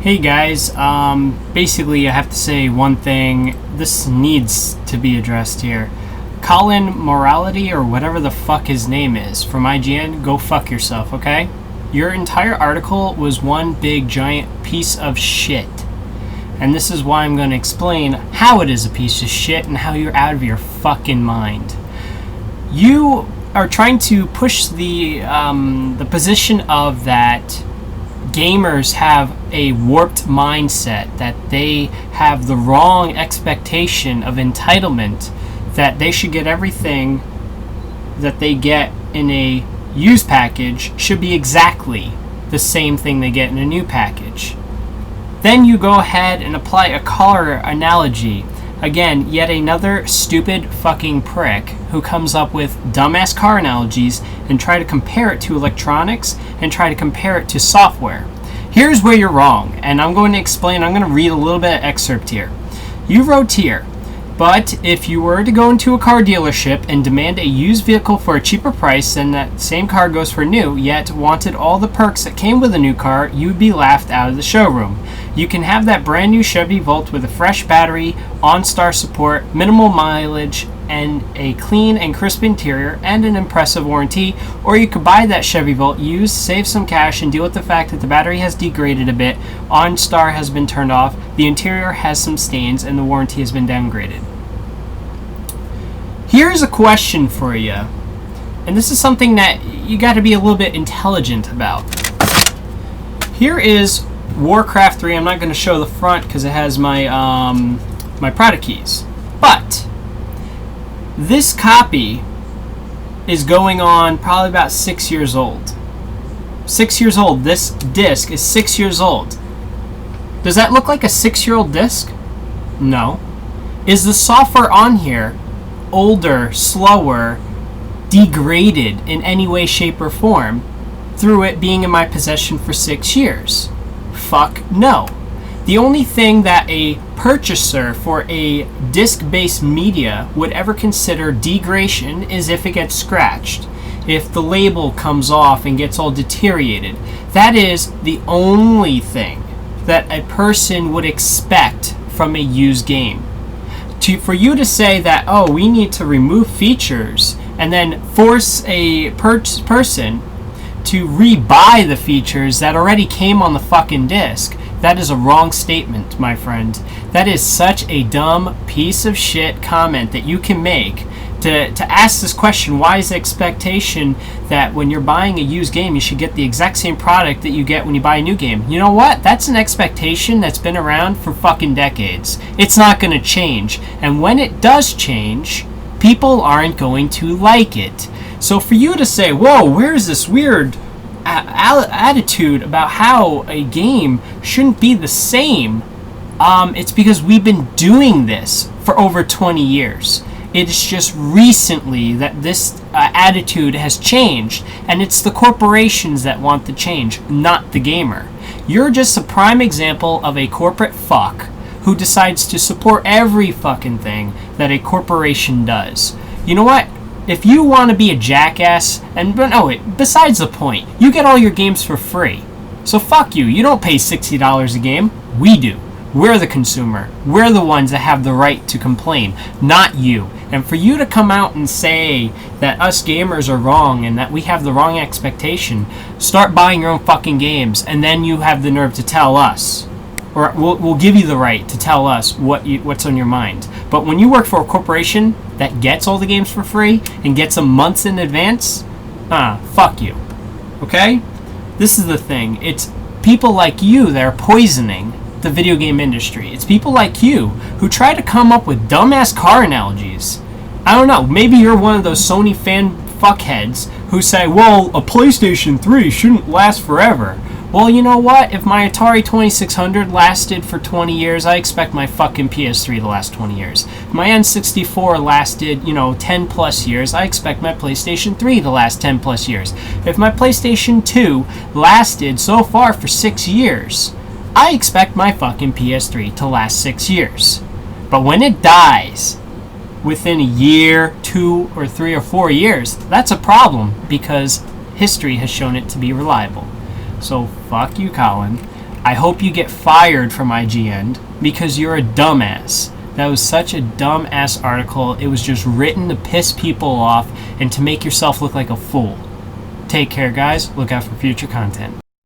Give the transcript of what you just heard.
Hey guys, basically I have to say one thing. This needs to be addressed here. Colin Moriarty, or whatever the fuck his name is, from IGN, go fuck yourself, okay? Your entire article was one big giant piece of shit. And this is why I'm going to explain how it is a piece of shit and how you're out of your fucking mind. You are trying to push the position of that gamers have a warped mindset, that they have the wrong expectation of entitlement, that they should get everything that they get in a used package should be exactly the same thing they get in a new package. Then you go ahead and apply a car analogy. Again, yet another stupid fucking prick who comes up with dumbass car analogies and try to compare it to electronics and try to compare it to software. Here's where you're wrong, and I'm going to explain. I'm going to read a little bit of excerpt here. You wrote here, but if you were to go into a car dealership and demand a used vehicle for a cheaper price than that same car goes for new, yet wanted all the perks that came with a new car, you would be laughed out of the showroom. You can have that brand new Chevy Volt with a fresh battery, OnStar support, minimal mileage, and a clean and crisp interior and an impressive warranty, or you could buy that Chevy Volt used, save some cash, and deal with the fact that the battery has degraded a bit, OnStar has been turned off, the interior has some stains, and the warranty has been downgraded. Here's a question for you, and this is something that you got to be a little bit intelligent about. Here is Warcraft 3. I'm not going to show the front because it has my my product keys, but this copy is going on probably about 6 years old. 6 years old. This disc is 6 years old. Does that look like a 6-year-old disc? No. Is the software on here older, slower, degraded in any way, shape, or form through it being in my possession for 6 years? Fuck no. The only thing that a purchaser for a disc-based media would ever consider degradation is if it gets scratched, if the label comes off and gets all deteriorated. That is the only thing that a person would expect from a used game. For you to say that, oh, we need to remove features and then force a person to rebuy the features that already came on the fucking disc, that is a wrong statement, my friend. That is such a dumb piece of shit comment that you can make to ask this question. Why is the expectation that when you're buying a used game you should get the exact same product that you get when you buy a new game? You know what? That's an expectation that's been around for fucking decades. It's not going to change. And when it does change, people aren't going to like it. So for you to say, whoa, where's this weird attitude about how a game shouldn't be the same, it's because we've been doing this for over 20 years. It's just recently that this attitude has changed, and it's the corporations that want the change, not the gamer. You're just a prime example of a corporate fuck who decides to support every fucking thing that a corporation does. You know what? If you want to be a jackass, besides the point, you get all your games for free. So fuck you. You don't pay $60 a game. We do. We're the consumer. We're the ones that have the right to complain, not you. And for you to come out and say that us gamers are wrong and that we have the wrong expectation, start buying your own fucking games, and then you have the nerve to tell us. Or we'll give you the right to tell us what's on your mind. But when you work for a corporation that gets all the games for free and gets them months in advance, fuck you. Okay? This is the thing. It's people like you that are poisoning the video game industry. It's people like you who try to come up with dumbass car analogies. I don't know. Maybe you're one of those Sony fan fuckheads who say, well, a PlayStation 3 shouldn't last forever. Well, you know what? If my Atari 2600 lasted for 20 years, I expect my fucking PS3 to last 20 years. If my N64 lasted, 10 plus years, I expect my PlayStation 3 to last 10 plus years. If my PlayStation 2 lasted so far for 6 years, I expect my fucking PS3 to last 6 years. But when it dies within a year, 2 or 3 or 4 years, that's a problem because history has shown it to be reliable. So fuck you, Colin. I hope you get fired from IGN because you're a dumbass. That was such a dumbass article. It was just written to piss people off and to make yourself look like a fool. Take care, guys. Look out for future content.